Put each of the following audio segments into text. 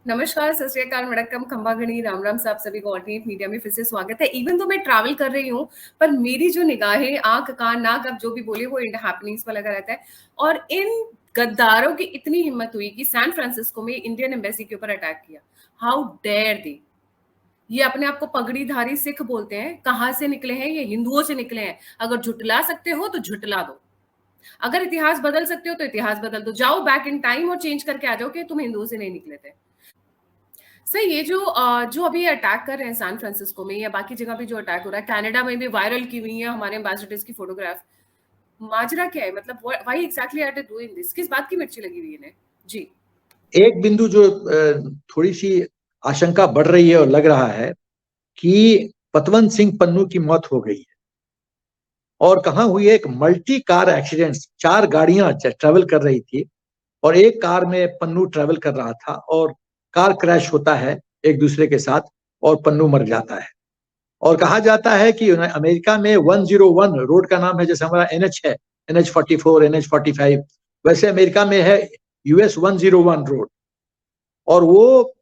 नमस्कार, सत श्री अकाल, वड़क्कम, खंबा गणी, राम राम साहब, सभी को ऑल्टरनेट मीडिया में फिर से स्वागत है। इवन तो मैं ट्रैवल कर रही हूँ, पर मेरी जो निगाहें, आंख, कान, नाक, अब जो भी बोले वो इंड हैपनिंग्स पर लगा रहता है। और इन गद्दारों की इतनी हिम्मत हुई कि सैन फ्रांसिस्को में इंडियन एम्बेसी के ऊपर अटैक किया। How dare they! ये अपने आप को पगड़ीधारी सिख बोलते हैं। कहाँ से निकले हैं? ये हिंदुओं से निकले हैं। अगर झुटला सकते हो तो झुटला दो। अगर इतिहास बदल सकते हो तो इतिहास बदल दो। जाओ बैक इन टाइम और चेंज करके आ जाओ कि तुम हिंदुओं से नहीं निकले थे। सर, ये जो अभी अटैक कर रहे हैं सैन फ्रांसिस्को में या बाकी जगह पे जो अटैक हो रहा है, कनाडा में भी वायरल की हुई है हमारे एम्बेसडर्स की फोटोग्राफ। माजरा क्या है? मतलब why exactly are they doing this? किस बात की मिर्ची लगी हुई है इन्हें? जी। एक बिंदु जो थोड़ी सी आशंका बढ़ रही है और लग रहा है कि पतवंत सिंह पन्नू की मौत हो गई है। और कहाँ हुई है? एक मल्टी कार एक्सीडेंट, 4 गाड़ियां ट्रेवल कर रही थी और एक कार में पन्नू ट्रेवल कर रहा था और कार क्रैश होता है एक दूसरे के साथ और पन्नू मर जाता है। और कहा जाता है कि अमेरिका में 101 रोड का नाम है, जैसे हमारा एनएच है, NH 44, NH 45, वैसे अमेरिका में है US 101 रोड। और वो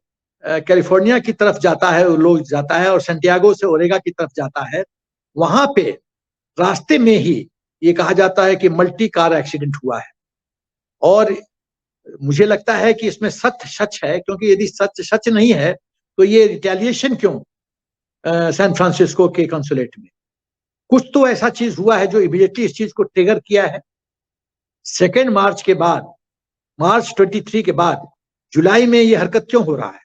कैलिफोर्निया की तरफ जाता है, लोग जाता है और सेंटियागो से ओरेगा की तरफ जाता है। वहां पे रास्ते में ही ये कहा जाता है कि मल्टी कार एक्सीडेंट हुआ है। और मुझे लगता है कि इसमें सत्य सच है, क्योंकि यदि सच सच नहीं है तो ये रिटेलिएशन क्यों सैन फ्रांसिस्को के कंसुलेट में? कुछ तो ऐसा चीज हुआ है जो इमीडिएटली इस चीज को ट्रिगर किया है। 2 मार्च के बाद, मार्च 23 के बाद जुलाई में ये हरकत क्यों हो रहा है?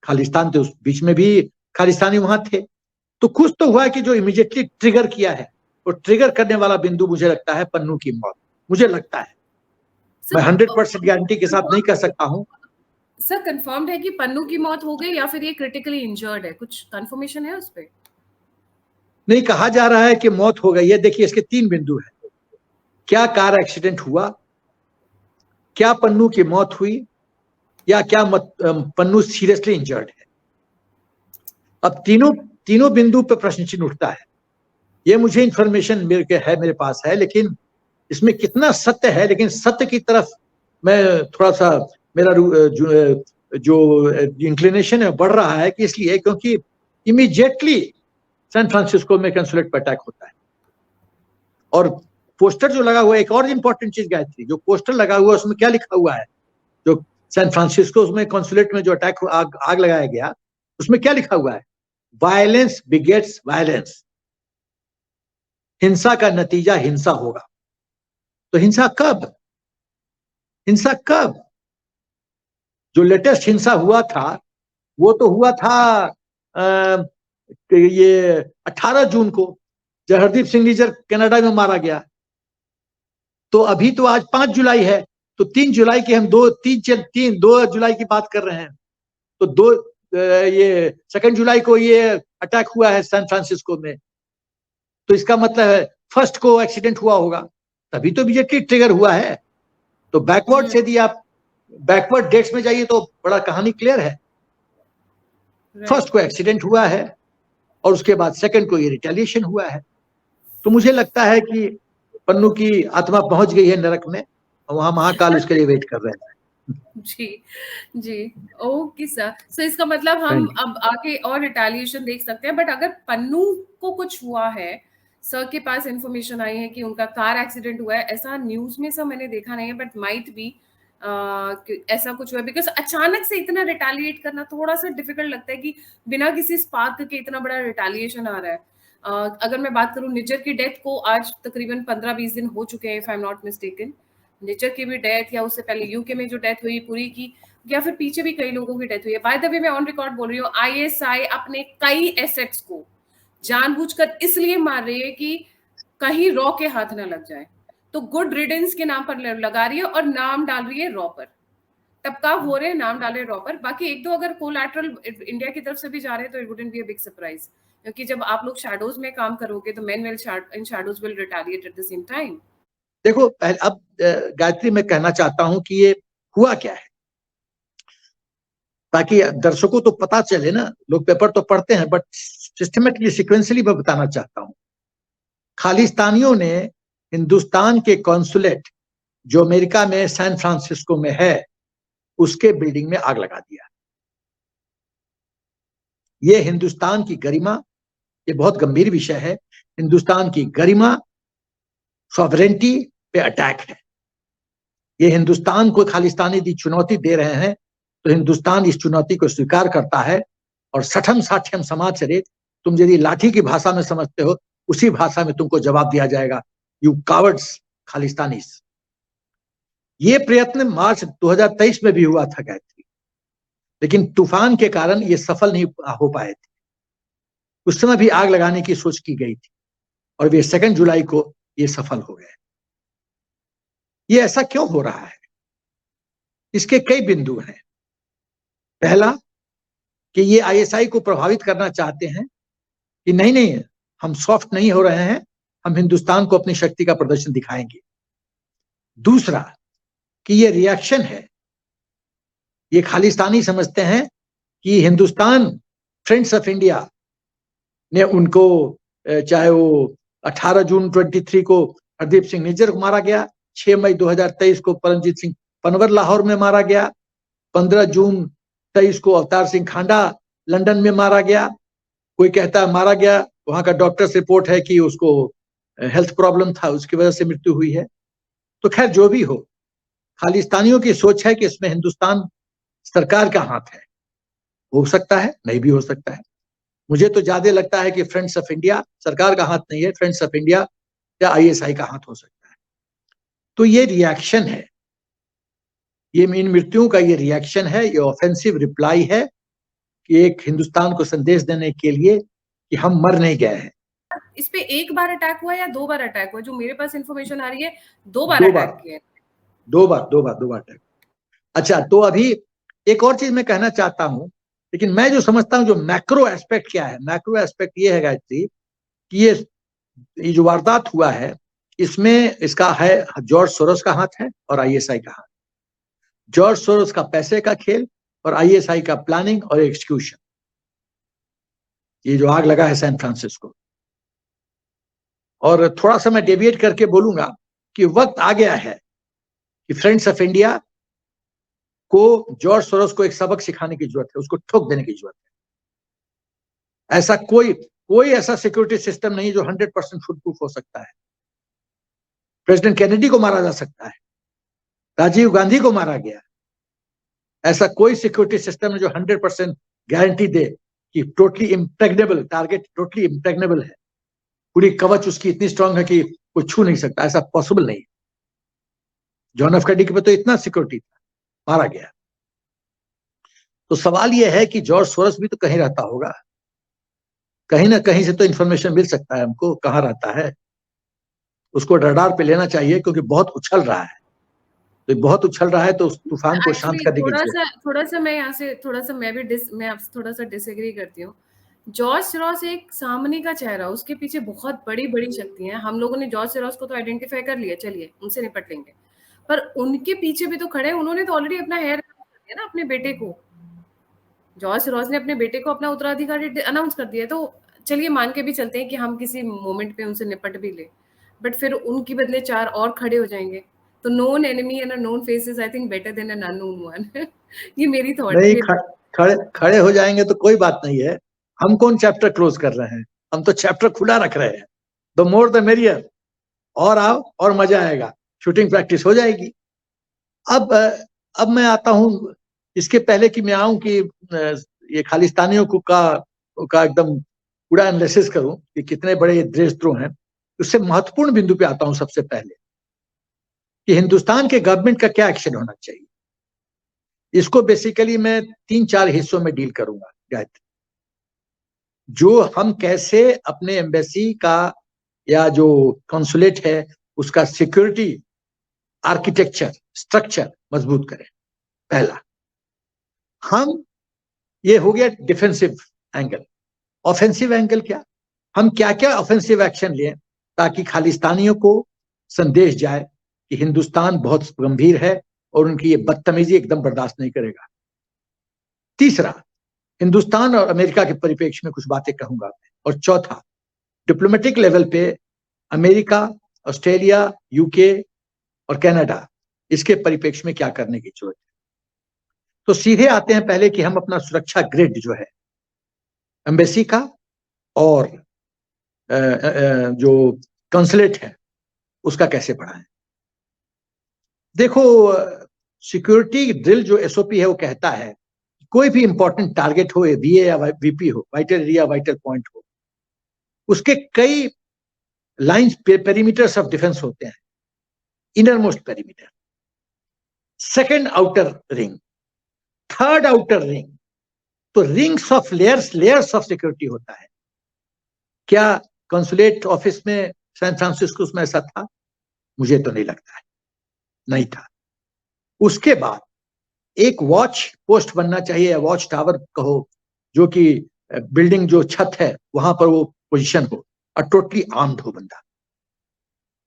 खालिस्तान तो उस बीच में भी खालिस्तानी वहां थे। तो कुछ तो हुआ है कि जो इमीडिएटली ट्रिगर किया है, और ट्रिगर करने वाला बिंदु मुझे लगता है पन्नू की मौत। मुझे लगता है, मैं 100% गारंटी के साथ नहीं कह सकता हूं। सर, कंफर्म्ड है कि पन्नू की मौत हो गई या फिर ये क्रिटिकली इंजर्ड है? कुछ कंफर्मेशन है उस पर? नहीं, कहा जा रहा है कि मौत हो गई है। देखिए, इसके 3 बिंदु है। क्या कार एक्सीडेंट हुआ, क्या पन्नू की मौत हुई, या क्या पन्नू सीरियसली इंजर्ड है। अब तीनों बिंदु पर प्रश्न चिन्ह उठता है। ये मुझे इंफॉर्मेशन मेरे पास है, लेकिन इसमें कितना सत्य है, लेकिन सत्य की तरफ मैं थोड़ा सा, मेरा जो इंक्लिनेशन है बढ़ रहा है कि इसलिए क्योंकि इमीडिएटली सैन फ्रांसिस्को में कंसुलेट पर अटैक होता है। और पोस्टर जो लगा हुआ है, एक और इंपॉर्टेंट चीज गायत्री, जो पोस्टर लगा हुआ है उसमें क्या लिखा हुआ है? जो सैन फ्रांसिस्को में कंसुलेट में जो अटैक आग लगाया गया, उसमें क्या लिखा हुआ है? वायलेंस बिगेट्स वायलेंस, हिंसा का नतीजा हिंसा होगा। तो हिंसा कब? हिंसा कब? जो लेटेस्ट हिंसा हुआ था वो तो हुआ था ये 18 जून को, जब हरदीप सिंह निज्जर कनाडा में मारा गया। तो अभी तो आज 5 जुलाई है, तो 3 जुलाई की हम 2 जुलाई की बात कर रहे हैं। तो ये 2 जुलाई को ये अटैक हुआ है सैन फ्रांसिस्को में। तो इसका मतलब है 1 को एक्सीडेंट हुआ होगा, तभी तो बीजेपी ट्रिगर हुआ है। तो बैकवर्ड से यदि आप बैकवर्ड डेट्स में जाइए तो बड़ा कहानी क्लियर है। 1 को एक्सीडेंट हुआ है और उसके बाद 2 को ये रिटेलिएशन हुआ है। तो मुझे लगता है कि पन्नू की आत्मा पहुंच गई है नरक में, और वहां महाकाल उसके लिए वेट कर रहे हैं। जी, जी। Okay sir. सो इसका मतलब हम अब आगे और रिटेलिएशन देख सकते हैं। बट अगर पन्नू को कुछ हुआ है, सर के पास इंफॉर्मेशन आई है कि उनका कार एक्सीडेंट हुआ है, ऐसा न्यूज में सर मैंने देखा नहीं है, बट माइट बी ऐसा कुछ हुआ, बिकॉज अचानक से इतना रिटेलिएट करना थोड़ा सा डिफिकल्ट लगता है कि बिना किसी स्पार्क के इतना बड़ा रिटेलिएशन आ रहा है। अगर मैं बात करूं निज्जर की डेथ को, आज तकरीबन 15-20 दिन हो चुके हैं, if I am not mistaken. Nijjar की भी डेथ, या उससे पहले यूके में जो डेथ हुई पूरी की, या फिर पीछे भी कई लोगों की डेथ हुई है। बाय द वे, मैं ऑन रिकॉर्ड बोल रही हूँ, आईएसआई अपने कई एसेट्स को जानबूझकर इसलिए मार रही है कि कहीं रॉ के हाथ ना लग जाए। तो गुड रिडेंस के नाम पर लगा रही है और नाम डाल रही है रॉ पर। टपकाव हो रहे हैं, नाम डाल रहे हैं रॉ पर। बाकी एक दो अगर कोलैटरल इंडिया की तरफ से भी जा रहे हैं तो it wouldn't be a big surprise, क्योंकि जब आप लोग शैडोज में काम करोगे तो men will in shadows will retaliate at the same time. देखो, अब गायत्री, मैं कहना चाहता हूं कि ये हुआ क्या है, ताकि दर्शकों तो पता चले ना। लोग पेपर तो पढ़ते हैं, बट सिस्टमेटिकली सिक्वेंसली मैं बताना चाहता हूं। खालिस्तानियों ने हिंदुस्तान के कॉन्सुलेट जो अमेरिका में सैन फ्रांसिस्को में है, उसके बिल्डिंग में आग लगा दिया। ये हिंदुस्तान की गरिमा, ये बहुत गंभीर विषय है, हिंदुस्तान की गरिमा, सॉवरेंटी पे अटैक है। ये हिंदुस्तान को खालिस्तानी दी चुनौती दे रहे हैं, तो हिंदुस्तान इस चुनौती को स्वीकार करता है और सठम साठ्यम समाचरे, तुम यदि लाठी की भाषा में समझते हो, उसी भाषा में तुमको जवाब दिया जाएगा, यू कावर्ड्स खालिस्तानीस। ये प्रयत्न मार्च 2023 में भी हुआ था गायत्री, लेकिन तूफान के कारण ये सफल नहीं हो पाए थे। उस समय भी आग लगाने की सोच की गई थी और वे 2 जुलाई को ये सफल हो गए। ये ऐसा क्यों हो रहा है? इसके कई बिंदु हैं। पहला कि ये आईएसआई को प्रभावित करना चाहते हैं कि नहीं नहीं, हम सॉफ्ट नहीं हो रहे हैं, हम हिंदुस्तान को अपनी शक्ति का प्रदर्शन दिखाएंगे। दूसरा कि ये रिएक्शन है, ये खालिस्तानी समझते हैं कि हिंदुस्तान, फ्रेंड्स ऑफ इंडिया ने उनको, चाहे वो 18 जून 23 को हरदीप सिंह निज्जर को मारा गया, 6 मई 2023 को परमजीत सिंह पनवर लाहौर में मारा गया, 15 जून 23 को अवतार सिंह खांडा लंदन में मारा गया। कोई कहता है मारा गया, वहां का डॉक्टर्स रिपोर्ट है कि उसको हेल्थ प्रॉब्लम था, उसकी वजह से मृत्यु हुई है। तो खैर जो भी हो, खालिस्तानियों की सोच है कि इसमें हिंदुस्तान सरकार का हाथ है। हो सकता है, नहीं भी हो सकता है। मुझे तो ज्यादा लगता है कि फ्रेंड्स ऑफ इंडिया, सरकार का हाथ नहीं है, फ्रेंड्स ऑफ इंडिया या आईएसआई का हाथ हो सकता है। तो ये रिएक्शन है, ये इन मृत्युओं का ये रिएक्शन है, ये ऑफेंसिव रिप्लाई है कि एक हिंदुस्तान को संदेश देने के लिए कि हम मर नहीं गए हैं। इस पे एक बार अटैक हुआ या 2 बार अटैक हुआ? जो मेरे पास इंफॉर्मेशन आ रही है 2 बार अटैक किए। 2 बार अटैक। अच्छा, तो अभी एक और चीज मैं कहना चाहता हूं, लेकिन मैं जो समझता हूं, जो मैक्रो एस्पेक्ट क्या है, मैक्रो एस्पेक्ट ये है गायत्री कि ये जो वारदात हुआ है, इसमें इसका है जॉर्ज सोरोस का हाथ है और आईएसआई का हाथ। जॉर्ज सोरोस का पैसे का खेल और आईएसआई का प्लानिंग और एग्जीक्यूशन। ये जो आग लगा है सैन फ्रांसिस्को, और थोड़ा सा मैं डेविएट करके बोलूंगा कि वक्त आ गया है कि फ्रेंड्स ऑफ इंडिया को जॉर्ज सोरोस को एक सबक सिखाने की जरूरत है, उसको ठोक देने की जरूरत है। ऐसा कोई ऐसा सिक्योरिटी सिस्टम नहीं जो 100% फुल प्रूफ हो सकता है। प्रेसिडेंट कैनेडी को मारा जा सकता है, राजीव गांधी को मारा गया, ऐसा कोई सिक्योरिटी सिस्टम है जो 100% गारंटी दे कि totally impregnable target, totally impregnable है, पूरी कवच उसकी इतनी स्ट्रांग है कि कोई छू नहीं सकता, ऐसा पॉसिबल नहीं। जॉन एफ कैनेडी पे तो इतना सिक्योरिटी था, मारा गया। तो सवाल यह है कि जॉर्ज सोरस भी तो कहीं रहता होगा, कहीं ना कहीं से तो इंफॉर्मेशन मिल सकता है हमको, कहाँ रहता है, उसको रडार पे लेना चाहिए, क्योंकि बहुत उछल रहा है। तो बहुत उछल रहा है तो उस तूफान को शांत करने की थोड़ा सा मैं यहाँ से थोड़ा सा मैं आपसे थोड़ा सा डिसएग्री करती हूँ। जॉर्ज सोरोस एक सामने का चेहरा, उसके पीछे बहुत बड़ी बड़ी शक्तियां हैं। हम लोगों ने जॉर्ज सोरोस को तो आइडेंटिफाई कर लिया, चलिए उनसे निपट लेंगे, पर उनके पीछे भी तो खड़े हैं। उन्होंने तो ऑलरेडी अपना हेयर कर दिया ना अपने बेटे को। जॉर्ज सोरोस ने अपने बेटे को अपना उत्तराधिकारी अनाउंस कर दिया। तो चलिए मान के भी चलते हैं कि हम किसी मोमेंट पे उनसे निपट भी ले, बट फिर उनकी बदले 4 और खड़े हो जाएंगे। तो known enemy and a known face is I think better than an unknown one. ये मेरी थॉट नहीं, है। खड़े हो जाएंगे तो कोई बात नहीं है। हम कौन चैप्टर क्लोज कर रहे हैं, हम तो चैप्टर खुला रख रहे हैं। द मोर द मेरियर, और आओ और मजा आएगा, शूटिंग प्रैक्टिस हो जाएगी। अब मैं आता हूं, इसके पहले कि मैं आऊं कि ये खालिस्तानियों को का एकदम पूरा एनालिसिस करूं कि कितने बड़े देशद्रोह हैं, उससे महत्वपूर्ण बिंदु पे आता हूं सबसे पहले कि हिंदुस्तान के गवर्नमेंट का क्या एक्शन होना चाहिए। इसको बेसिकली मैं 3-4 हिस्सों में डील करूंगा गायत्री। जो हम कैसे अपने एम्बेसी का या जो कॉन्सुलेट है उसका सिक्योरिटी आर्किटेक्चर, स्ट्रक्चर मजबूत करें। पहला, हम, ये हो गया डिफेंसिव एंगल। ऑफेंसिव एंगल क्या, हम क्या क्या ऑफेंसिव एक्शन लें ताकि खालिस्तानियों को संदेश जाए कि हिंदुस्तान बहुत गंभीर है और उनकी ये बदतमीजी एकदम बर्दाश्त नहीं करेगा। तीसरा, हिंदुस्तान और अमेरिका के परिप्रेक्ष्य में कुछ बातें कहूंगा। और चौथा, डिप्लोमेटिक लेवल पे अमेरिका, ऑस्ट्रेलिया, यूके और कनाडा, इसके परिप्रेक्ष्य में क्या करने की जरूरत है। तो सीधे आते हैं पहले कि हम अपना सुरक्षा ग्रिड जो है, एम्बेसी का और जो कंसुलेट है उसका कैसे बढ़ाएं। देखो, सिक्योरिटी ड्रिल जो एसओपी है वो कहता है कोई भी इंपॉर्टेंट टारगेट हो, वीए या वीपी हो, वाइटल एरिया, वाइटल पॉइंट हो, उसके कई लाइंस पेरीमीटर्स ऑफ डिफेंस होते हैं। Inner most perimeter, second outer ring, third outer ring, तो rings of layers of security होता है। क्या कंसुलेट ऑफिस में सैन फ्रांसिस्को में ऐसा था? मुझे तो नहीं लगता है, नहीं था। उसके बाद एक वॉच पोस्ट बनना चाहिए, या वॉच टावर कहो, जो कि बिल्डिंग जो छत है वहां पर वो पोजीशन हो, और टोटली आर्म्ड हो बंदा,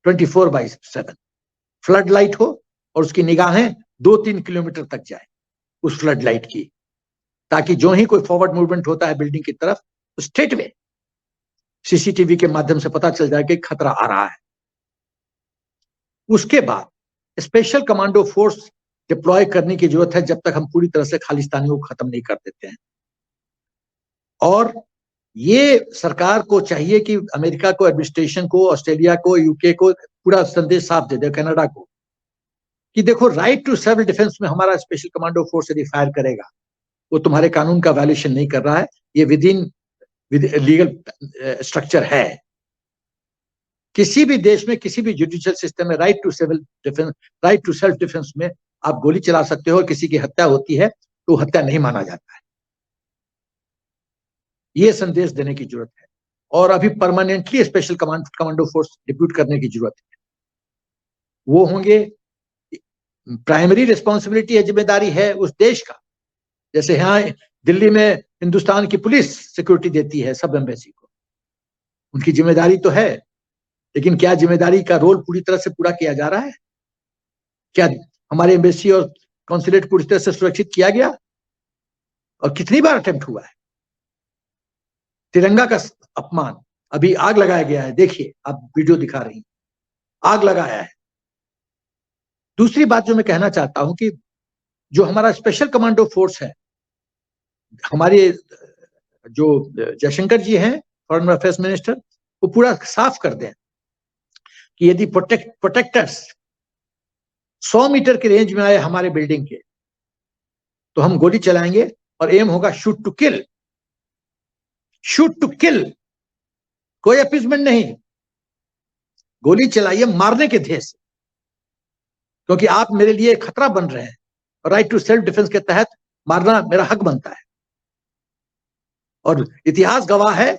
24/7, फ्लड लाइट हो, और उसकी निगाहें 2-3 किलोमीटर तक जाए उस फ्लड लाइट की, ताकि जो ही कोई फॉरवर्ड मूवमेंट होता है बिल्डिंग की तरफ, तो स्ट्रेट वे सीसीटीवी के माध्यम से पता चल जाए कि खतरा आ रहा है। उसके बाद स्पेशल कमांडो फोर्स डिप्लॉय करने की जरूरत है, जब तक हम पूरी तरह से खालिस्तानियों को खत्म नहीं कर देते हैं। और ये सरकार को चाहिए कि अमेरिका को, एडमिनिस्ट्रेशन को, ऑस्ट्रेलिया को, यूके को पूरा संदेश साफ दे दे, कनाडा को, कि देखो राइट टू सेल्फ डिफेंस में हमारा स्पेशल कमांडो फोर्स यदि फायर करेगा, वो तुम्हारे कानून का वायलेशन नहीं कर रहा है, ये विद इन लीगल स्ट्रक्चर है। किसी भी देश में, किसी भी जुडिशियल सिस्टम में राइट टू सेल्फ डिफेंस में आप गोली चला सकते हो, किसी की हत्या होती है तो हत्या नहीं माना जाता है। ये संदेश देने की जरूरत है, और अभी permanently special commando force depute करने की जरूरत है। वो होंगे, प्राइमरी रिस्पॉन्सिबिलिटी है, जिम्मेदारी है उस देश का। जैसे यहाँ दिल्ली में हिंदुस्तान की पुलिस सिक्योरिटी देती है सब एम्बेसी को, उनकी जिम्मेदारी तो है, लेकिन क्या जिम्मेदारी का रोल पूरी तरह से पूरा किया जा रहा है? क्या हमारे एम्बेसी और कॉन्सुलेट पूरी तरह से सुरक्षित किया गया? और कितनी बार अटेम्प्ट हुआ है? तिरंगा का अपमान, अभी आग लगाया गया है, देखिए आप वीडियो दिखा रही हैं, आग लगाया है। दूसरी बात जो मैं कहना चाहता हूं कि जो हमारा स्पेशल कमांडो फोर्स है, हमारे जो जयशंकर जी हैं फॉरेन अफेयर्स मिनिस्टर, वो पूरा साफ कर दें कि यदि प्रोटेक्टर्स 100 मीटर की रेंज में आए हमारे बिल्डिंग के, तो हम गोली चलाएंगे, और एम होगा shoot to kill. Shoot to kill, कोई अपीजमेंट नहीं, गोली चलाइए मारने के ध्येय से, क्योंकि आप मेरे लिए खतरा बन रहे हैं, और राइट टू सेल्फ डिफेंस के तहत मारना मेरा हक बनता है। और इतिहास गवाह है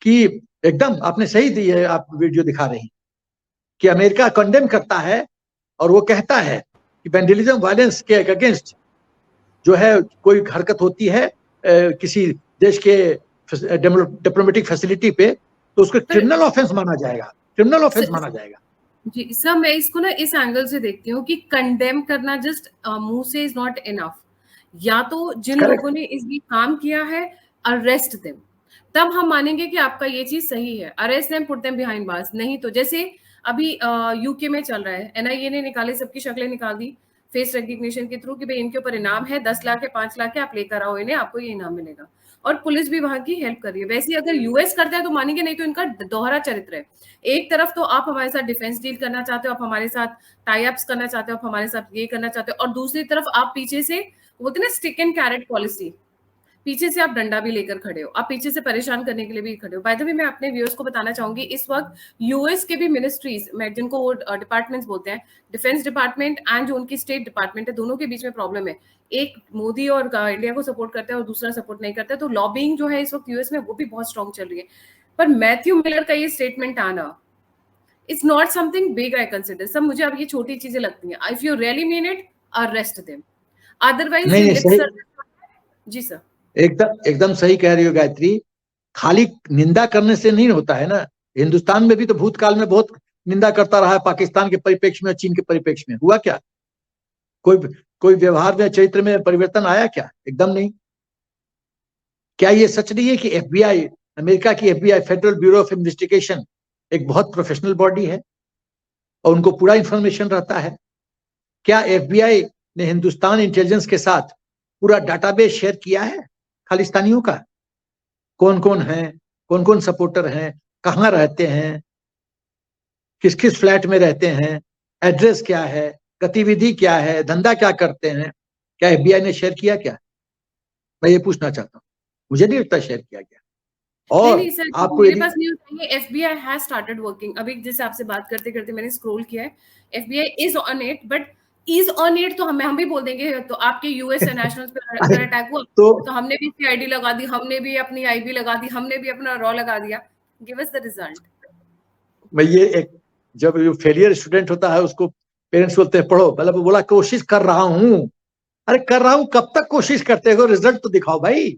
कि एकदम आपने सही दी है, आप वीडियो दिखा रही, कि अमेरिका कंडेम करता है, और वो कहता है कि वैंडलिज्म, वायलेंस के अगेंस्ट जो है कोई हरकत होती है किसी देश के डिप्लोमेटिक फैसिलिटी पे, तो उसको क्रिमिनल ऑफेंस माना जाएगा, क्रिमिनल ऑफेंस माना जाएगा। जी सर, मैं इसको ना इस एंगल से देखती हूँ कि कंडेम करना जस्ट मुंह से इज नॉट इनफ। या तो जिन लोगों ने इस ये काम किया है, अरेस्ट देम, तब हम मानेंगे कि आपका ये चीज सही है। Arrest them, put them behind bars. नहीं तो जैसे अभी यूके में चल रहा है, एनआईए ने निकाले, सबकी शक्लें निकाल दी फेस रिकग्निशन के थ्रू कि भाई इनके ऊपर इनाम है, 10 लाख है, 5 लाख है, आप लेकर आओ इन्हें, आपको ये इनाम मिलेगा। और पुलिस भी वहां की हेल्प कर रही है। वैसे ही अगर यूएस करता है तो मानेंगे, नहीं तो इनका दोहरा चरित्र है। एक तरफ तो आप हमारे साथ डिफेंस डील करना चाहते हो, आप हमारे साथ टाई अप्स करना चाहते हो, आप हमारे साथ ये करना चाहते हो, और दूसरी तरफ आप पीछे से, बोलते ना स्टिक एंड कैरेट पॉलिसी, पीछे से आप डंडा भी लेकर खड़े हो, आप पीछे से परेशान करने के लिए भी खड़े हो। बाय द वे, मैं अपने व्यूअर्स को बताना चाहूंगी, इस वक्त यूएस के भी मिनिस्ट्रीज, मैं जिनको वो डिपार्टमेंट्स बोलते हैं, डिफेंस डिपार्टमेंट एंड जो उनकी स्टेट डिपार्टमेंट है, दोनों के बीच में प्रॉब्लम है। एक मोदी और इंडिया को सपोर्ट करता है और दूसरा सपोर्ट नहीं करता है, तो लॉबिंग जो है इस वक्त यूएस में वो भी बहुत स्ट्रॉन्ग चल रही है। पर मैथ्यू मिलर का ये स्टेटमेंट आना, it's not something big I consider. सब मुझे अब ये छोटी चीजें लगती हैं। If you really mean it, arrest them, otherwise ये लिप सर्विस। जी सर, एकदम सही कह रही हो गायत्री। खाली निंदा करने से नहीं होता है ना। हिंदुस्तान में भी तो भूतकाल में बहुत निंदा करता रहा है, पाकिस्तान के परिप्रेक्ष्य में, चीन के परिप्रेक्ष्य में। हुआ क्या? कोई व्यवहार में, चरित्र में परिवर्तन आया क्या? एकदम नहीं। क्या ये सच नहीं है कि एफबीआई, अमेरिका की FBI, federal bureau of investigation, एक बहुत प्रोफेशनल बॉडी है और उनको पूरा इंफॉर्मेशन रहता है? क्या एफबीआई ने हिंदुस्तान इंटेलिजेंस के साथ पूरा डाटाबेस शेयर किया है खालिस्तानियों का? कौन कौन सपोर्टर हैं, कहाँ रहते हैं, किस किस फ्लैट में रहते हैं, एड्रेस क्या है, गतिविधि क्या है, धंधा क्या करते हैं, क्या FBI ने शेयर किया क्या? मैं ये पूछना चाहता हूँ, मुझे नहीं लगता शेयर किया गया। नहीं और नहीं सर, आपको मेरे यदि पास न्यूज़ नहीं है। FBI has started working. अभी जैसे आपसे बात करते करते मैंने स्क्रॉल किया है, FBI is on it, but is on it तो हम भी बोल देंगे। तो आपके यूएस नेशनल्स पे अरे अगर अटैक हुआ तो तो हमने भी सीआईडी लगा दी, हमने भी अपनी आईबी लगा दी, हमने भी अपना रॉ लगा दिया। Give us the result. मैं ये एक, जब फेलियर स्टूडेंट होता है उसको पेरेंट्स बोलते हैं पढ़ो, मतलब बोला कोशिश कर रहा हूं। अरे कर रहा हूं, कब तक कोशिश करते हो? रिजल्ट तो दिखाओ भाई।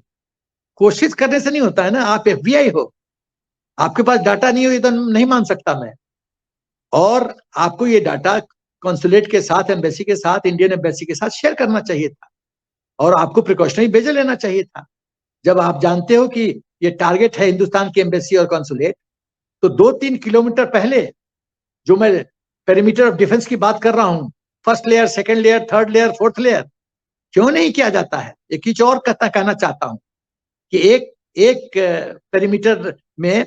कोशिश करने से नहीं होता है ना। आप FBI हो, आपके पास डाटा नहीं हो ये तो नहीं मान सकता मैं। और आपको ये डाटा कॉन्सुलेट के साथ, एम्बेसी के साथ, इंडियन एम्बेसी के साथ शेयर करना चाहिए था, और आपको प्रिकॉशनरी मेजर लेना चाहिए था। जब आप जानते हो कि ये टारगेट है हिंदुस्तान की एम्बेसी और कॉन्सुलेट, तो 2-3 किलोमीटर पहले, जो मैं पेरीमीटर ऑफ डिफेंस की बात कर रहा हूं, first layer, second layer, third layer, fourth layer, क्यों नहीं किया जाता है? एक चीज और कहना चाहता हूं कि एक एक पेरीमीटर में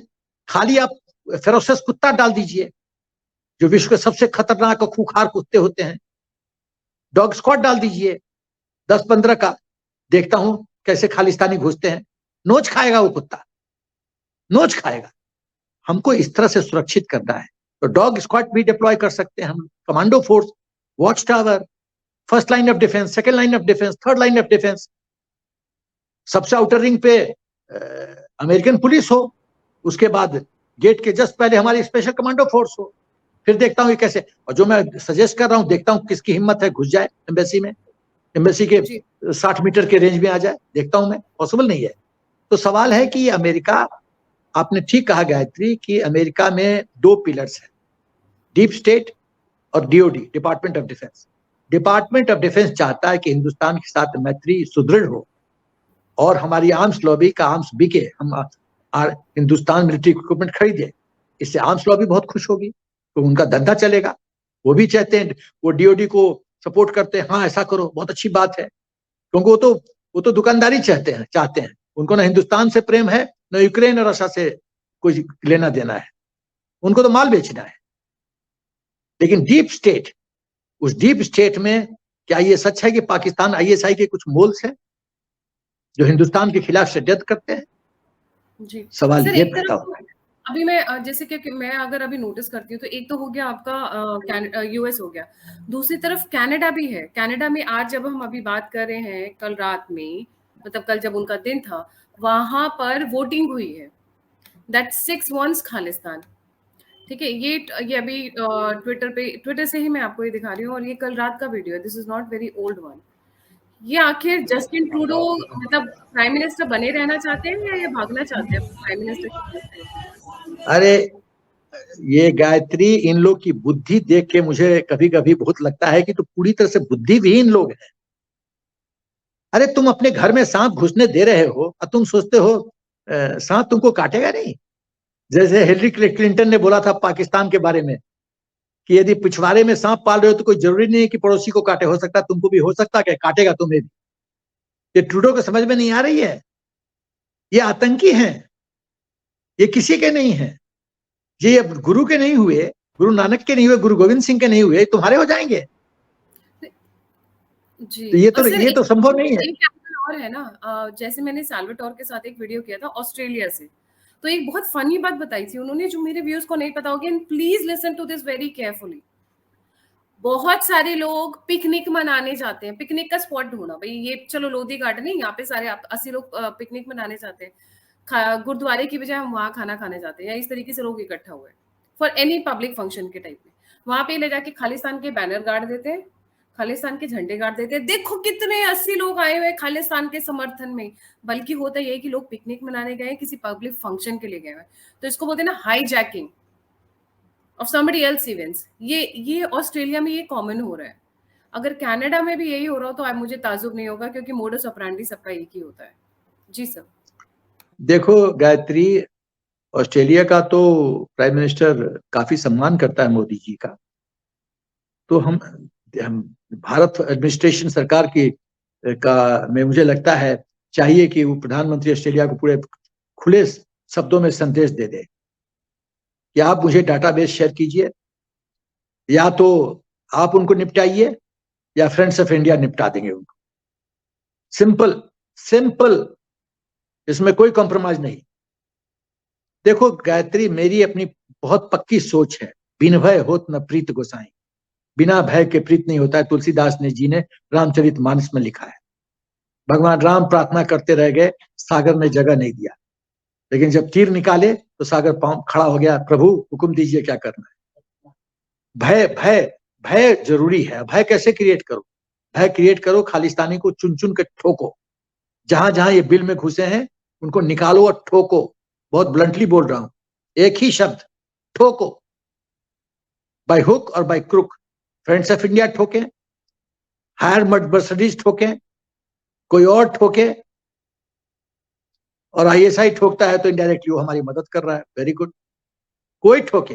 खाली आप फेरोसियस कुत्ता डाल दीजिए, जो विश्व के सबसे खतरनाक और खूंखार कुत्ते होते हैं, डॉग स्क्वाड डाल दीजिए 10-15 का, देखता हूं कैसे खालिस्तानी घुसते हैं। नोच खाएगा वो कुत्ता, नोच खाएगा। हमको इस तरह से सुरक्षित करना है, तो डॉग स्क्वाड भी डिप्लॉय कर सकते हैं हम, commando force, watch tower, first line of defence, second line of defence, third line of defence. सबसे आउटर रिंग पे अमेरिकन पुलिस हो, उसके बाद गेट के जस्ट पहले हमारी स्पेशल कमांडो फोर्स हो। फिर देखता हूँ ये कैसे, और जो मैं सजेस्ट कर रहा हूँ, देखता हूँ किसकी हिम्मत है घुस जाए एम्बेसी में, एम्बेसी के 60 मीटर के रेंज में आ जाए। देखता हूं मैं, पॉसिबल नहीं है। तो सवाल है कि अमेरिका, आपने ठीक कहा गायत्री, कि अमेरिका में 2 पिलर्स हैं, डीप स्टेट और DOD, department of defence. Department of defence चाहता है कि हिंदुस्तान के साथ मैत्री सुदृढ़ हो, और हमारी आर्म्स लॉबी का आर्म्स बिके, हम हिंदुस्तान मिलिट्री इक्विपमेंट खरीदे, इससे आर्म्स लॉबी बहुत खुश होगी, तो उनका धंधा चलेगा। वो भी चाहते हैं, वो DOD को सपोर्ट करते हैं, हाँ ऐसा करो, बहुत अच्छी बात है, क्योंकि वो तो दुकानदारी चाहते हैं। उनको ना हिंदुस्तान से प्रेम है, ना यूक्रेन और रशिया से कुछ लेना देना है, उनको तो माल बेचना है। लेकिन डीप स्टेट, उस डीप स्टेट में क्या ये सच है कि पाकिस्तान ISI के कुछ मोल्स हैं जो हिंदुस्तान के खिलाफ षड्यंत्र करते हैं? जी सवाल सर, ये एक पैदा तरफ होता है। अभी मैं जैसे कि मैं अगर अभी नोटिस करती हूँ तो एक तो हो गया आपका यूएस हो गया, दूसरी तरफ कनाडा भी है। कनाडा में आज जब हम अभी बात कर रहे हैं, कल रात में, मतलब कल जब उनका दिन था, वहां पर वोटिंग हुई है, दैट 6 वंस खालिस्तान। ठीक है, ये अभी ट्विटर से ही मैं आपको ये दिखा रही हूँ, और ये कल रात का वीडियो है, this is not very old one. ये आखिर जस्टिन ट्रूडो मतलब प्राइम मिनिस्टर बने रहना चाहते हैं या ये भागना चाहते हैं प्राइम मिनिस्टर की पोस्ट से? अरे ये गायत्री, इन लोग की बुद्धि देख के मुझे कभी कभी बहुत लगता है कि तो पूरी तरह से बुद्धिविहीन लोग हैं। अरे तुम अपने घर में सांप घुसने दे रहे हो और तुम सोचते हो सांप तुमको काटेगा नहीं। जैसे हिलरी क्लिंटन ने बोला था पाकिस्तान के बारे में कि यदि पिछवाड़े में सांप पाल रहे हो तो कोई जरूरी नहीं है कि पड़ोसी को काटे, हो सकता है तुमको भी, हो सकता है काटेगा तुम्हें भी। ये ट्रूडो को समझ में नहीं आ रही है। ये आतंकी हैं, ये किसी के नहीं है। ये गुरु के नहीं हुए, गुरु नानक के नहीं हुए, गुरु गोविंद सिंह के नहीं हुए, तुम्हारे हो जाएंगे। जी, तो ये और तो सर ये तो संभव नहीं है। एक एंगल और है ना, जैसे मैंने साल्वाटोर के साथ एक वीडियो किया था ऑस्ट्रेलिया से, तो एक बहुत फनी बात बताई थी उन्होंने, जो मेरे व्यूअर्स को नहीं पता होगी, and please listen to this very carefully. बहुत सारे लोग पिकनिक मनाने जाते हैं, पिकनिक का स्पॉट ढूंढा भाई, ये चलो लोधी गार्डन है, यहाँ पे सारे 80 लोग पिकनिक मनाने जाते हैं, गुरुद्वारे की बजाय हम वहां खाना खाने जाते हैं, या इस तरीके से लोग इकट्ठा हुए फॉर एनी पब्लिक फंक्शन के टाइप में। वहां पे ले जाके खालिस्तान के बैनर गाड़ देते हैं, खालिस्तान के झंडे गाड़ देते हैं, देखो कितने 80 लोग आए हुए खालिस्तान के समर्थन में। बल्कि होता यही कि लोग पिकनिक मनाने गए, किसी पब्लिक फंक्शन के लिए गए हुए, तो इसको बोलते हैं ना hijacking of somebody else events. ये ऑस्ट्रेलिया में ये कॉमन हो रहा है। अगर कनाडा में भी यही हो रहा हो तो मुझे ताजुब नहीं होगा, क्योंकि मोडस ऑपरेंडी सबका एक ही होता है। जी सर। देखो गायत्री, ऑस्ट्रेलिया का तो प्राइम मिनिस्टर काफी सम्मान करता है मोदी जी का। तो हम भारत एडमिनिस्ट्रेशन सरकार की का में मुझे लगता है चाहिए कि वो प्रधानमंत्री ऑस्ट्रेलिया को पूरे खुले शब्दों में संदेश दे दे कि आप मुझे डाटाबेस शेयर कीजिए, या तो आप उनको निपटाइए या फ्रेंड्स ऑफ इंडिया निपटा देंगे उनको। सिंपल सिंपल, इसमें कोई कॉम्प्रोमाइज नहीं। देखो गायत्री, मेरी अपनी बहुत पक्की सोच है, बिन भय होत न प्रीत गोसाई, बिना भय के प्रीत नहीं होता है, तुलसीदास ने जी ने रामचरितमानस में लिखा है। भगवान राम प्रार्थना करते रह गए, सागर ने जगह नहीं दिया, लेकिन जब तीर निकाले तो सागर पांव खड़ा हो गया, प्रभु हुक्म दीजिए क्या करना है। भय भय भय जरूरी है। भय कैसे क्रिएट करो? भय क्रिएट करो, खालिस्तानी को चुन चुन के ठोको, जहां जहां ये बिल में घुसे हैं उनको निकालो और ठोको। बहुत ब्लंटली बोल रहा हूं, एक ही शब्द, ठोको, बाय हुक और by crook. Friends of India ठोके, हायर मर्सिडीज ठोके, कोई और ठोके, और आईएसआई ठोकता है तो इनडायरेक्टली वो हमारी मदद कर रहा है, वेरी गुड। कोई ठोके,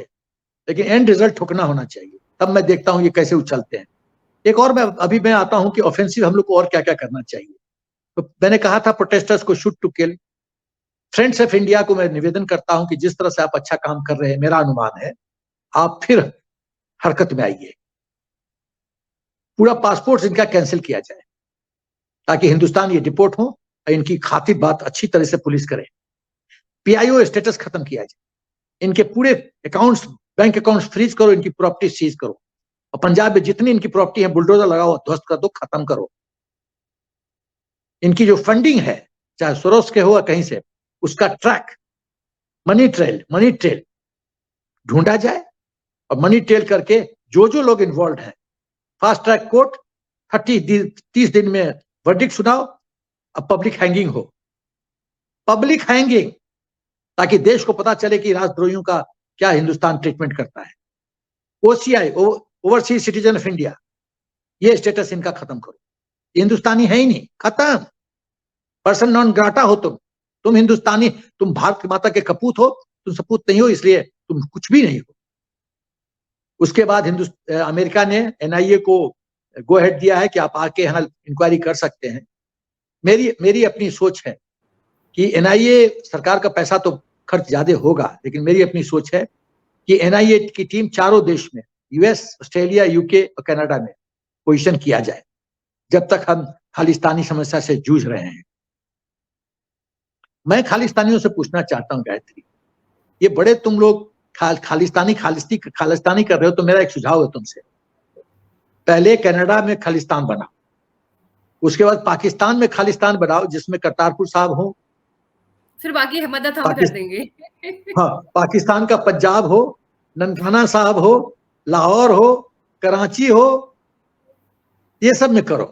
लेकिन एंड रिजल्ट ठोकना होना चाहिए, तब मैं देखता हूं ये कैसे उछलते हैं। एक और मैं आता हूं कि ऑफेंसिव हम लोग को और क्या क्या करना चाहिए। तो मैंने कहा था प्रोटेस्टर्स को shoot to kill. Friends of India को मैं निवेदन करता हूं कि जिस तरह से आप अच्छा काम कर रहे हैं, मेरा अनुमान है आप फिर हरकत में आइए, पूरा पासपोर्ट इनका कैंसिल किया जाए ताकि हिंदुस्तान ये डिपोर्ट हो और इनकी खातिर बात अच्छी तरह से पुलिस करे। पीआईओ स्टेटस खत्म किया जाए, इनके पूरे अकाउंट्स, बैंक अकाउंट्स फ्रीज करो, इनकी प्रॉपर्टी सीज करो, और पंजाब में जितनी इनकी प्रॉपर्टी है बुलडोजर लगाओ, ध्वस्त कर दो, खत्म करो। इनकी जो फंडिंग है, चाहे सोरोस के हो या कहीं से, उसका ट्रैक, मनी ट्रेल ढूंढा जाए, और मनी ट्रेल करके जो जो लोग इन्वॉल्व हैं, फास्ट ट्रैक कोर्ट, 30 दिन में वर्डिक्ट सुनाओ, अब पब्लिक हैंगिंग हो, पब्लिक हैंगिंग, ताकि देश को पता चले कि राजद्रोहियों का क्या हिंदुस्तान ट्रीटमेंट करता है। OCI, overseas citizen of India, ये स्टेटस इनका खत्म करो, हिंदुस्तानी है ही नहीं, खत्म, पर्सन नॉन ग्राटा हो तुम हिंदुस्तानी, तुम भारत माता के कपूत हो, तुम सपूत नहीं हो, इसलिए तुम कुछ भी नहीं हो। उसके बाद अमेरिका ने एनआईए को गो हेड दिया है कि आप आके यहाँ इंक्वायरी कर सकते हैं। मेरी अपनी सोच है कि एनआईए, सरकार का पैसा तो खर्च ज्यादा होगा, लेकिन मेरी अपनी सोच है कि एनआईए की टीम चारों देश में, यूएस, ऑस्ट्रेलिया, यूके और कनाडा में पोजीशन किया जाए, जब तक हम खालिस्तानी समस्या से जूझ रहे हैं। मैं खालिस्तानियों से पूछना चाहता हूं गायत्री, ये बड़े तुम लोग खालिस्तानी कर रहे हो, तो मेरा एक सुझाव है तुमसे, पहले कनाडा में खालिस्तान बनाओ, उसके बाद पाकिस्तान में खालिस्तान बनाओ जिसमें करतारपुर साहब हो, फिर बाकी मदद हम कर देंगे। हाँ, पाकिस्तान का पंजाब हो, ननकाना साहब हो, लाहौर हो, कराची हो, ये सब में करो,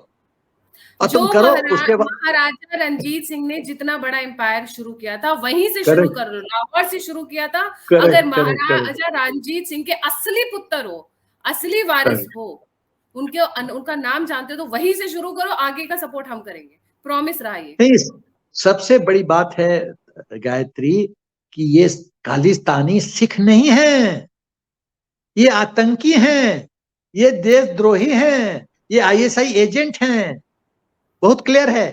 और जो तुम करो। उसके बाद महाराजा रंजीत सिंह ने जितना बड़ा एम्पायर शुरू किया था, वहीं से शुरू कर लो, लाहौर से शुरू किया था। अगर महाराजा रंजीत सिंह के असली पुत्र हो, असली वारिस हो, उनका नाम जानते हो, तो वहीं से शुरू करो, आगे का सपोर्ट हम करेंगे, प्रॉमिस रहा ये। नहीं, सबसे बड़ी बात है गायत्री कि ये खालिस्तानी सिख नहीं है, ये आतंकी हैं, ये देशद्रोही हैं, ये आईएसआई एजेंट हैं, बहुत क्लियर है।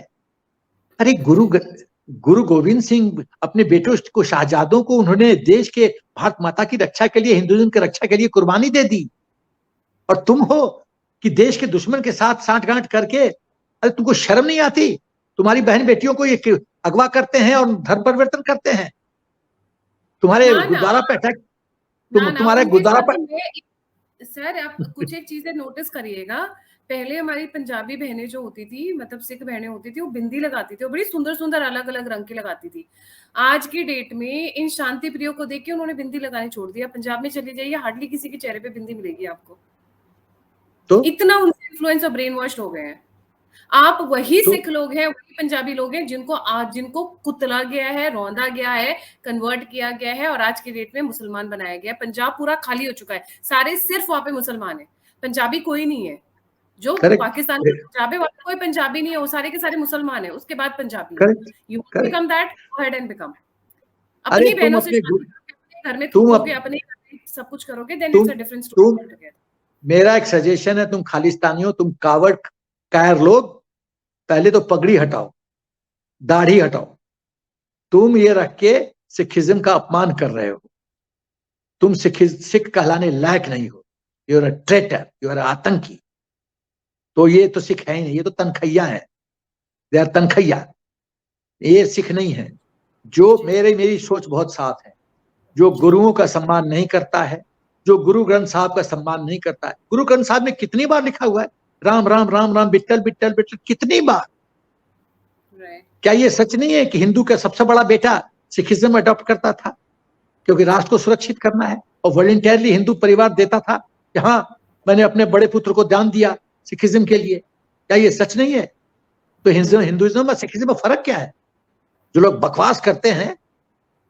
अरे गुरु गोविंद सिंह अपने बेटों को, शाहजादों को, उन्होंने देश के, भारत माता की रक्षा के लिए, हिंदुइज्म की रक्षा के लिए कुर्बानी दे दी, और तुम हो कि देश के दुश्मन के साथ साठगांठ करके, अरे तुमको शर्म नहीं आती? तुम्हारी बहन बेटियों को ये अगवा करते हैं और धर्म परिवर्तन करते हैं, तुम्हारे गुरुद्वारा पे अटैक, तुम्हारे गुरुद्वारा पर। सर आप कुछ एक चीजें नोटिस करिएगा, पहले हमारी पंजाबी बहनें जो होती थी, मतलब सिख बहनें होती थी, वो बिंदी लगाती थी, वो बड़ी सुंदर सुंदर अलग अलग रंग की लगाती थी। आज की डेट में इन शांति प्रियो को देख के उन्होंने बिंदी लगानी छोड़ दिया। पंजाब में चली जाइए, हार्डली किसी के चेहरे पे बिंदी मिलेगी आपको, तो इतना उनसे इन्फ्लुएंस और ब्रेन वॉश हो गए हैं। आप वही सिख लोग हैं, वही पंजाबी लोग हैं जिनको कुतला गया है, रौंदा गया है, कन्वर्ट किया गया है, और आज की डेट में मुसलमान बनाया गया है। पंजाब पूरा खाली हो चुका है, सारे सिर्फ वहां पे मुसलमान है, पंजाबी कोई नहीं है। जो पाकिस्तान में पंजाबी वाला कोई पंजाबी नहीं है, वो सारे के सारे मुसलमान है, उसके बाद पंजाबी है। You become that, go ahead and become. अपनी बहनों से घर में थूकोगे, अपने सब कुछ करोगे, then it's a different story. मेरा एक सजेशन है, तुम खालिस्तानियों, तुम कावड़ कायर लोग, पहले तो पगड़ी हटाओ, दाढ़ी हटाओ, तुम ये रख के सिखिज्म का अपमान कर रहे हो, तुम सिख कहलाने लायक नहीं हो, you are a traitor, you are आतंकी। तो ये तो सिख है ही नहीं, ये तो तनखैया है, दे आर तनखैया, ये सिख नहीं है। जो मेरी सोच बहुत साफ है, जो गुरुओं का सम्मान नहीं करता है, जो गुरु ग्रंथ साहब का सम्मान नहीं करता है। गुरु ग्रंथ साहब में कितनी बार लिखा हुआ है राम राम राम राम, बिट्टल बिट्टल बिट्टल, कितनी बार। क्या ये सच नहीं है कि हिंदू का सबसे बड़ा बेटा सिखिज्म अडॉप्ट करता था क्योंकि राष्ट्र को सुरक्षित करना है, और वॉलंटियरली हिंदू परिवार देता था कि हाँ मैंने अपने बड़े पुत्र को दान दिया सिखिज्म के लिए। क्या ये सच नहीं है? तो हिंदुइज्म और सिखिज्म में फर्क क्या है? जो लोग बकवास करते हैं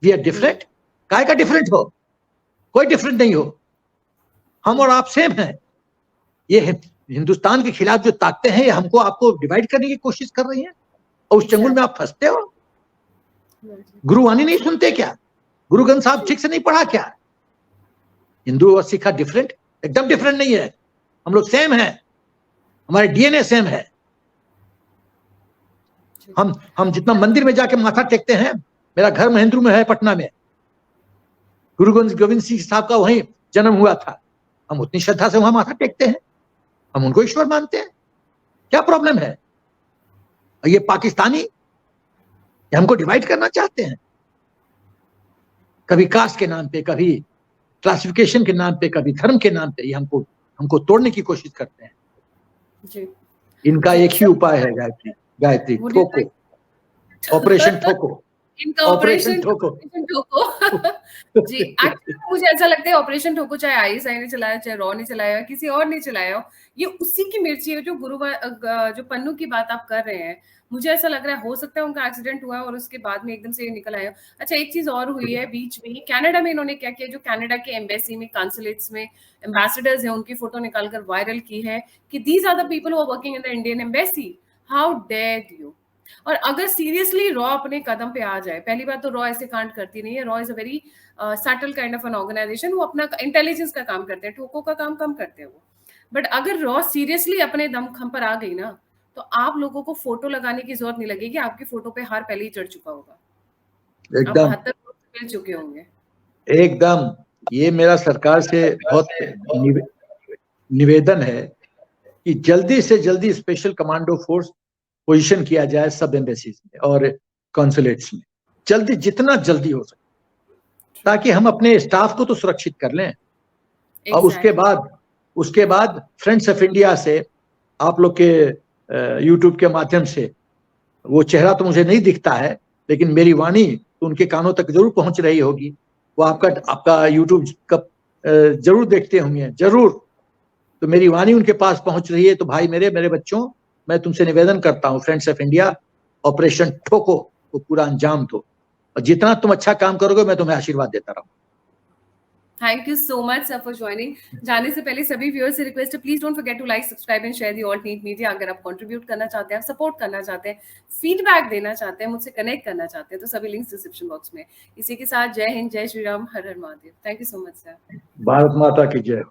वी आर डिफरेंट, काय का डिफरेंट हो? कोई डिफरेंट नहीं हो, हम और आप सेम हैं। ये हिंदुस्तान के खिलाफ जो ताकतें हैं ये हमको आपको डिवाइड करने की कोशिश कर रही हैं, और उस चंगुल में आप फंसते हो। गुरुवाणी नहीं सुनते क्या? गुरु ग्रंथ साहब ठीक से नहीं पढ़ा क्या? हिंदू और सिख डिफरेंट? एकदम डिफरेंट नहीं है, हम लोग सेम हैं, हमारे डीएनए सेम है। हम जितना मंदिर में जाके माथा टेकते हैं, मेरा घर महेंद्र में है पटना में, गुरु गोविंद सिंह साहब का वहीं जन्म हुआ था, हम उतनी श्रद्धा से वहां माथा टेकते हैं, हम उनको ईश्वर मानते हैं। क्या प्रॉब्लम है? ये पाकिस्तानी ये हमको डिवाइड करना चाहते हैं, कभी कास्ट के नाम पे, कभी क्लासिफिकेशन के नाम पे, कभी धर्म के नाम पे, ये हमको तोड़ने की कोशिश करते हैं जी। इनका एक ही उपाय है गायत्री, गायत्री ठोको, ऑपरेशन ठोको, इनका ऑपरेशन ठोको जी। एक्चुअली मुझे ऐसा लगता है ऑपरेशन ठोको चाहे आईएसआई ने चलाया, चाहे रॉ ने चलाया, किसी और ने चलाया हो, ये उसी की मिर्ची है। जो जो पन्नू की बात आप कर रहे हैं, मुझे ऐसा लग रहा है हो सकता है उनका एक्सीडेंट हुआ है और उसके बाद में एकदम से निकल आया। अच्छा, एक चीज और हुई है बीच में, कनाडा में इन्होंने क्या किया, जो कनाडा के एम्बेसी में, कॉन्सुलेट्स में एम्बेसडर्स हैं, उनकी फोटो निकालकर वायरल की है कि these are the people who are working in the Indian embassy, how dare you. और अगर सीरियसली रॉ अपने कदम पे आ जाए, पहली बात तो रॉ ऐसे कांड करती नहीं है, रॉ is a very subtle kind of an organization, वो अपना इंटेलिजेंस का काम करते हैं, ठोको का काम कम करते हैं वो। बट अगर रॉ सीरियसली अपने दमखम पर आ गई ना, तो आप लोगों को फोटो लगाने की जरूरत नहीं लगेगी, आपकी फोटो पे हार पहले ही चढ़ चुका होगा, एकदम 72 मिल चुके होंगे। एकदम, ये मेरा सरकार से बहुत निवेदन है कि जल्दी से जल्दी स्पेशल कमांडो फोर्स पोजीशन किया जाए सब एम्बेसीज में और कॉन्सुलेट्स में, जल्दी, जितना जल्दी हो सके, ताकि हम अपने स्टाफ को तो सुरक्षित कर लें। और उसके बाद फ्रेंड्स ऑफ इंडिया से आप लोग के यूट्यूब के माध्यम से, वो चेहरा तो मुझे नहीं दिखता है लेकिन मेरी वाणी तो उनके कानों तक जरूर पहुंच रही होगी, वो आपका यूट्यूब का जरूर देखते होंगे, जरूर। तो मेरी वाणी उनके पास पहुंच रही है, तो भाई मेरे बच्चों, मैं तुमसे निवेदन करता हूं, फ्रेंड्स ऑफ इंडिया, ऑपरेशन ठोको को पूरा अंजाम दो, और जितना तुम अच्छा काम करोगे मैं तुम्हें आशीर्वाद देता रहूं। Thank you so much sir for joining. जाने से पहले सभी व्यूअर्स से रिक्वेस्ट है, please don't forget to like, subscribe and share the Alt Neet Media. अगर आप कंट्रीब्यूट करना चाहते हैं, सपोर्ट करना चाहते हैं, फीडबैक देना चाहते हैं, मुझसे कनेक्ट करना चाहते हैं, तो सभी लिंक्स डिस्क्रिप्शन बॉक्स में। इसी के साथ जय हिंद, जय श्री राम, हर हर Mahadev. Thank you so much sir. Bharat माता की जय।